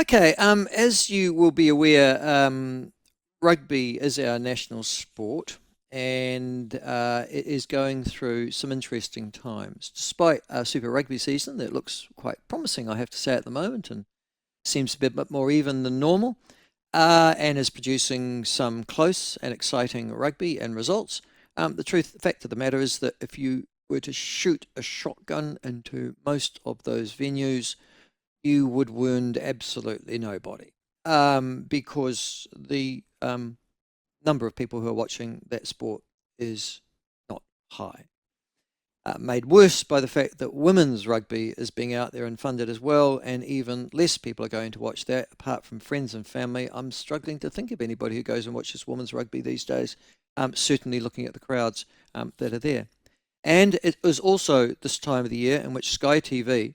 Okay, as you will be aware, rugby is our national sport and it is going through some interesting times. Despite a Super Rugby season that looks quite promising, I have to say, at the moment, and seems to be a bit more even than normal, and is producing some close and exciting rugby and results. The fact of the matter is that if you were to shoot a shotgun into most of those venues, you would wound absolutely nobody, because the number of people who are watching that sport is not high. Made worse by the fact that women's rugby is being out there and funded as well, and even less people are going to watch that, apart from friends and family. I'm struggling to think of anybody who goes and watches women's rugby these days, certainly looking at the crowds that are there. And it was also this time of the year in which Sky TV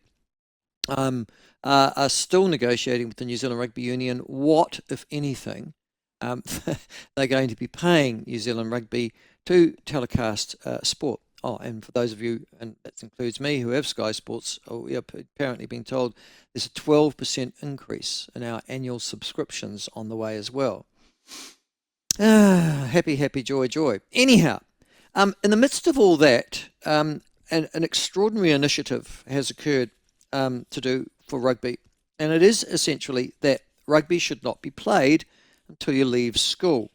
are still negotiating with the New Zealand Rugby Union what, if anything, they're going to be paying New Zealand Rugby to telecast sport. Oh, and for those of you, and that includes me, who have Sky Sports, we are apparently being told there's a 12% increase in our annual subscriptions on the way as well. Happy, happy, joy, joy. Anyhow, in the midst of all that, an extraordinary initiative has occurred to do for rugby, and it is essentially that rugby should not be played until you leave school.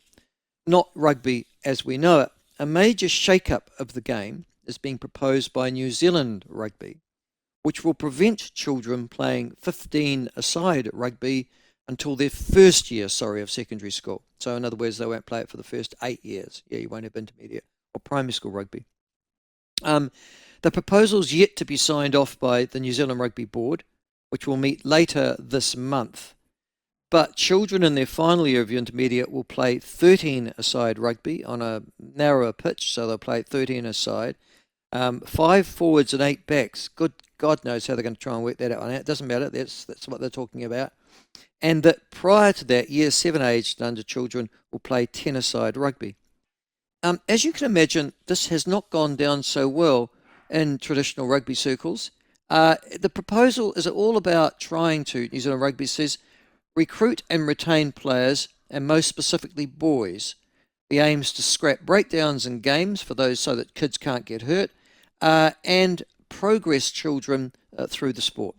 Not rugby as we know it. A major shake-up of the game is being proposed by New Zealand Rugby, which will prevent children playing 15-a-side rugby until their first year, of secondary school. So in other words, they won't play it for the first 8 years. Yeah, you won't have intermediate or primary school rugby. The proposal's yet to be signed off by the New Zealand Rugby Board, which will meet later this month. But children in their final year of intermediate will play 13-a-side rugby on a narrower pitch, so they'll play 13-a-side. 5 forwards and 8 backs. Good God knows how they're going to try and work that out. It doesn't matter. That's what they're talking about. And that prior to that, year 7 aged and under children will play 10-a-side rugby. As you can imagine, this has not gone down so well in traditional rugby circles. The proposal is all about trying to, New Zealand Rugby says, recruit and retain players, and most specifically boys. The aim is to scrap breakdowns in games for those so that kids can't get hurt, and progress children through the sport.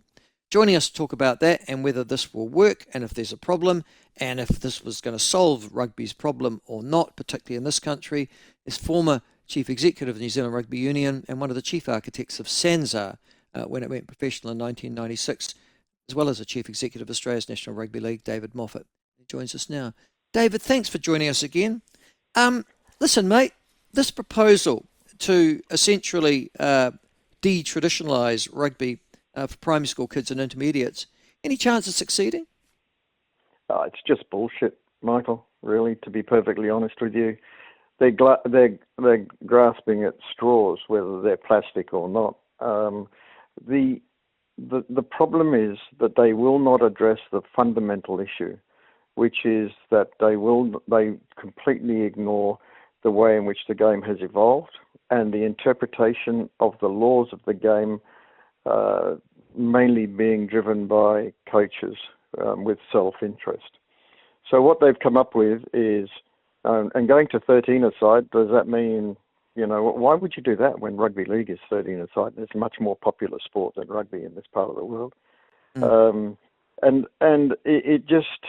Joining us to talk about that and whether this will work and if there's a problem and if this was going to solve rugby's problem or not, particularly in this country, is former Chief Executive of the New Zealand Rugby Union and one of the chief architects of SANZAR when it went professional in 1996, as well as the Chief Executive of Australia's National Rugby League, David Moffett. He joins us now. David, thanks for joining us again. Listen, mate, this proposal to essentially de-traditionalise rugby for primary school kids and intermediates, any chance of succeeding? It's just bullshit, Michael, really, to be perfectly honest with you. They're grasping at straws, whether they're plastic or not. The problem is that they will not address the fundamental issue, which is that they completely ignore the way in which the game has evolved and the interpretation of the laws of the game, mainly being driven by coaches with self-interest. So what they've come up with is, and going to 13-a-side, does that mean, why would you do that when rugby league is 13-a-side? It's a much more popular sport than rugby in this part of the world. And it just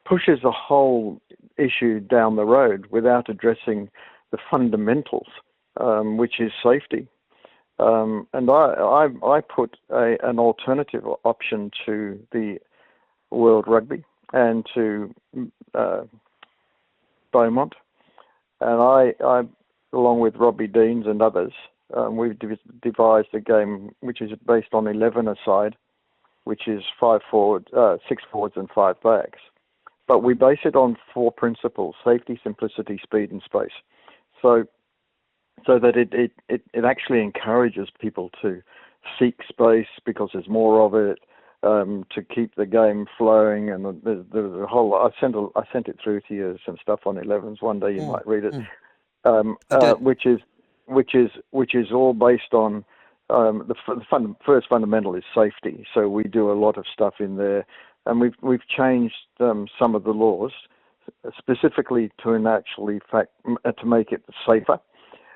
pushes the whole issue down the road without addressing the fundamentals, which is safety. And I put an alternative option to the World Rugby and to Beaumont. And I along with Robbie Deans and others, we've devised a game which is based on 11-a-side, which is 6 forwards and 5 backs. But we base it on 4 principles: safety, simplicity, speed, and space. So that it actually encourages people to seek space because there's more of it, to keep the game flowing. And there's a whole. I sent it through to you, some stuff on 11s. One day you might read it. Which is all based on the first fundamental is safety. So we do a lot of stuff in there and we've changed some of the laws specifically to to make it safer,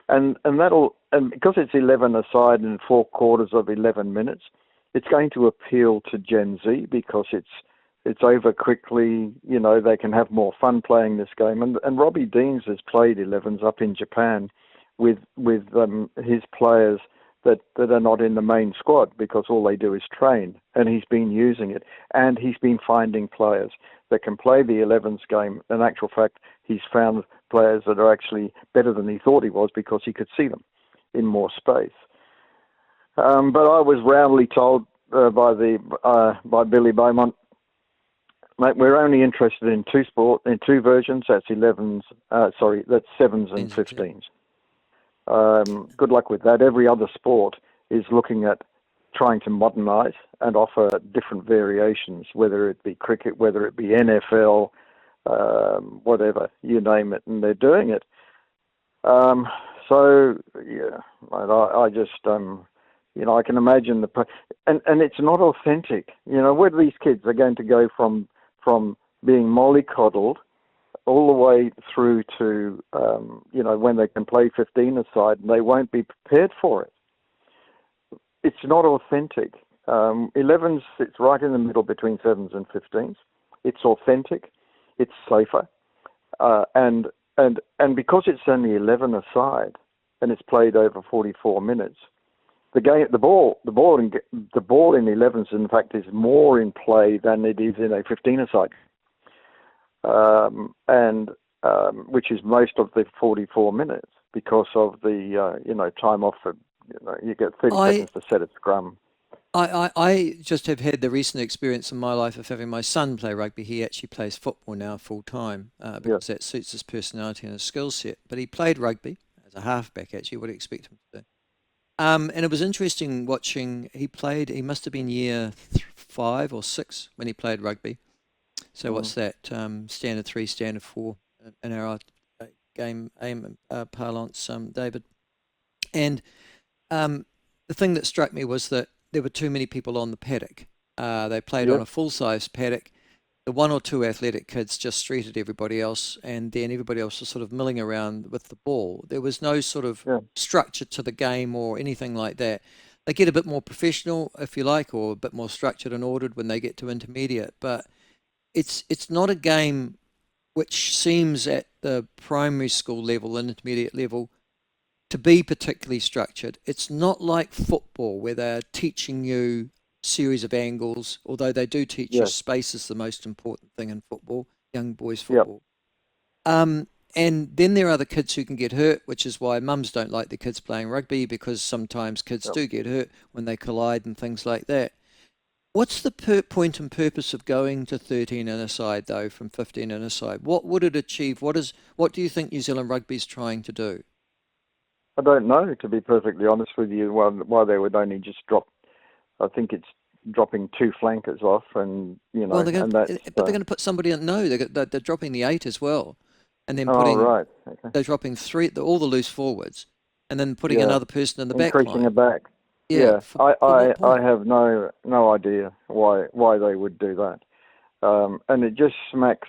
and because it's 11 aside in 4 quarters of 11 minutes, it's going to appeal to Gen Z because it's over quickly. They can have more fun playing this game, and Robbie Deans has played 11s up in Japan with his players that are not in the main squad because all they do is train, and he's been using it, and he's been finding players that can play the 11s game. In actual fact, he's found players that are actually better than he thought he was because he could see them in more space. But I was roundly told by Billy Beaumont, mate, we're only interested in two versions. That's 11s. That's 7s and 15s. Good luck with that. Every other sport is looking at trying to modernise and offer different variations, whether it be cricket, whether it be NFL, whatever, you name it, and they're doing it. So, yeah, I just, I can imagine and it's not authentic. Where these kids are going to go from being mollycoddled all the way through to, when they can play 15 aside, and they won't be prepared for it. It's not authentic. 11s, it's right in the middle between 7s and 15s. It's authentic. It's safer. And because it's only 11 aside and it's played over 44 minutes, the ball in 11s, in fact, is more in play than it is in a 15 aside. Which is most of the 44 minutes because of the time off. You get 30 seconds to set a scrum. I just have had the recent experience in my life of having my son play rugby. He actually plays football now full time because that suits his personality and his skill set. But he played rugby as a halfback. Actually, what do you expect him to do? And it was interesting watching. He must have been year 5 or 6 when he played rugby. So what's that? Standard 3, standard 4 in our game parlance, David. And the thing that struck me was that there were too many people on the paddock. They played on a full-size paddock. The 1 or 2 athletic kids just treated everybody else, and then everybody else was sort of milling around with the ball. There was no sort of structure to the game or anything like that. They get a bit more professional, if you like, or a bit more structured and ordered when they get to intermediate, but it's not a game which seems at the primary school level and intermediate level to be particularly structured. It's not like football where they're teaching you a series of angles, although they do teach you space is the most important thing in football, young boys football. And then there are the kids who can get hurt, which is why mums don't like the kids playing rugby, because sometimes kids do get hurt when they collide and things like that. What's the point and purpose of going to 13 and a side, though, from 15 and a side? What would it achieve? What do you think New Zealand Rugby is trying to do? I don't know, to be perfectly honest with you, why they would only just drop. I think it's dropping 2 flankers off, and Well, they're going to put somebody in. No, they're dropping the 8 as well, and then they're dropping 3, all the loose forwards, and then putting another person in the back line. Increasing it back. Yeah, I have no idea why they would do that, and it just smacks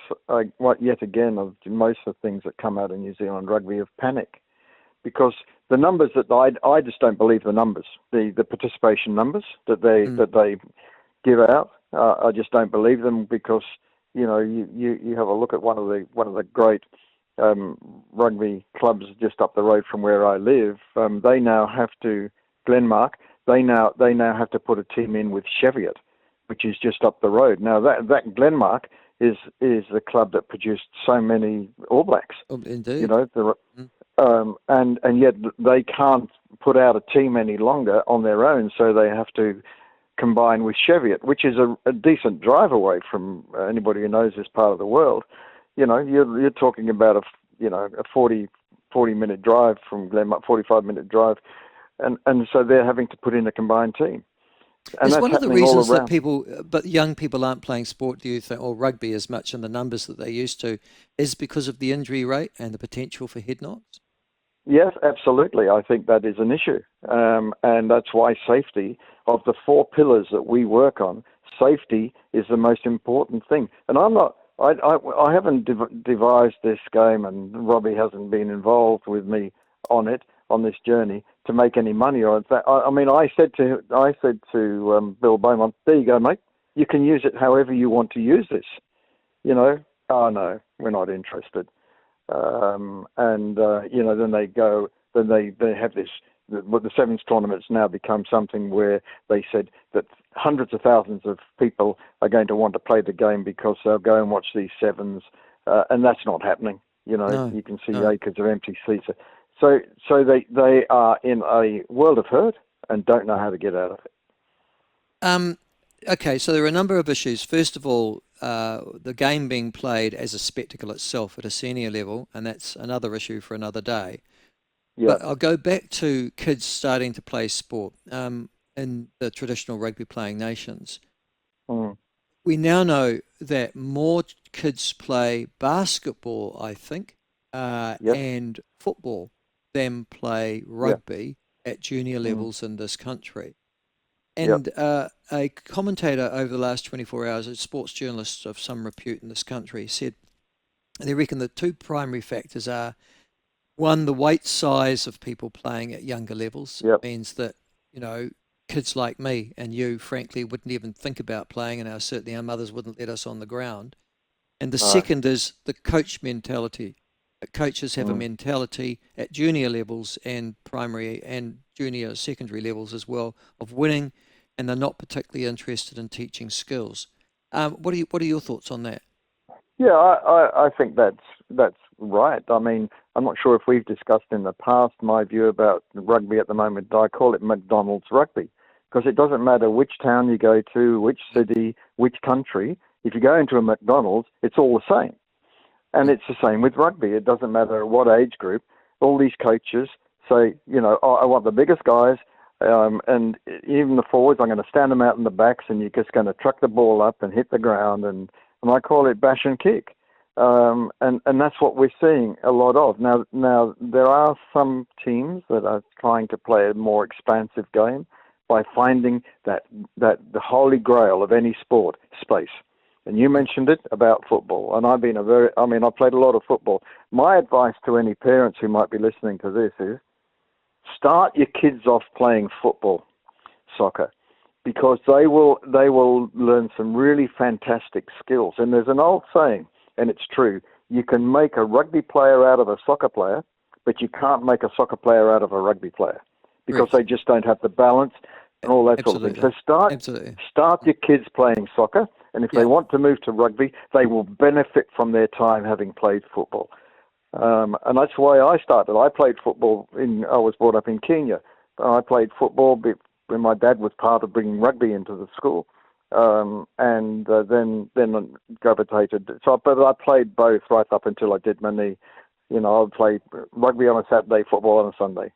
yet again of most of the things that come out of New Zealand Rugby of panic, because the numbers that I just don't believe the numbers, the participation numbers that they give out. I just don't believe them, because you have a look at one of the great rugby clubs just up the road from where I live. They now have to Glenmark. They now have to put a team in with Cheviot, which is just up the road. Now that Glenmark is the club that produced so many All Blacks. Oh, indeed. And yet they can't put out a team any longer on their own, so they have to combine with Cheviot, which is a decent drive away from anybody who knows this part of the world. You're talking about a 40-minute drive from Glenmark, 45-minute drive. And so they're having to put in a combined team. And it's one of the reasons that young people aren't playing sport, do you think, or rugby as much in the numbers that they used to, is because of the injury rate and the potential for head knocks? Yes, absolutely. I think that is an issue. And that's why safety, of the 4 pillars that we work on, safety is the most important thing. And I haven't devised this game, and Robbie hasn't been involved with me on this journey to make any money or that. I said to Bill Beaumont, there you go, mate. You can use it however you want to use this. Oh no, we're not interested. Then they go, then they have this. The Sevens tournaments now become something where they said that hundreds of thousands of people are going to want to play the game because they'll go and watch these Sevens, and that's not happening. No, You can see acres of empty seats. So they are in a world of hurt and don't know how to get out of it. Okay, so there are a number of issues. First of all, the game being played as a spectacle itself at a senior level, and that's another issue for another day. Yeah. But I'll go back to kids starting to play sport in the traditional rugby playing nations. Mm. We now know that more kids play basketball, I think, and football than play rugby at junior levels in this country. And a commentator over the last 24 hours, a sports journalist of some repute in this country, said they reckon the two primary factors are, one, the weight size of people playing at younger levels means that, kids like me and you, frankly, wouldn't even think about playing, and certainly our mothers wouldn't let us on the ground. And the second is the coach mentality. Coaches have a mentality at junior levels and primary and junior secondary levels as well of winning, and they're not particularly interested in teaching skills. What are your thoughts on that? Yeah, I think that's right. I mean, I'm not sure if we've discussed in the past my view about rugby at the moment. I call it McDonald's rugby because it doesn't matter which town you go to, which city, which country. If you go into a McDonald's, it's all the same. And it's the same with rugby. It doesn't matter what age group. All these coaches say, I want the biggest guys, and even the forwards, I'm going to stand them out in the backs, and you're just going to truck the ball up and hit the ground, and I call it bash and kick. And that's what we're seeing a lot of. Now there are some teams that are trying to play a more expansive game by finding that the holy grail of any sport, space. And you mentioned it about football, and I've played a lot of football. My advice to any parents who might be listening to this is start your kids off playing football, soccer, because they will learn some really fantastic skills. And there's an old saying, and it's true, you can make a rugby player out of a soccer player, but you can't make a soccer player out of a rugby player because they just don't have the balance and all that sort of thing. So start your kids playing soccer, and if they want to move to rugby, they will benefit from their time having played football. And that's why I started. I played football I was brought up in Kenya. I played football when my dad was part of bringing rugby into the school. Then gravitated. But I played both right up until I did my knee. I would play rugby on a Saturday, football on a Sunday.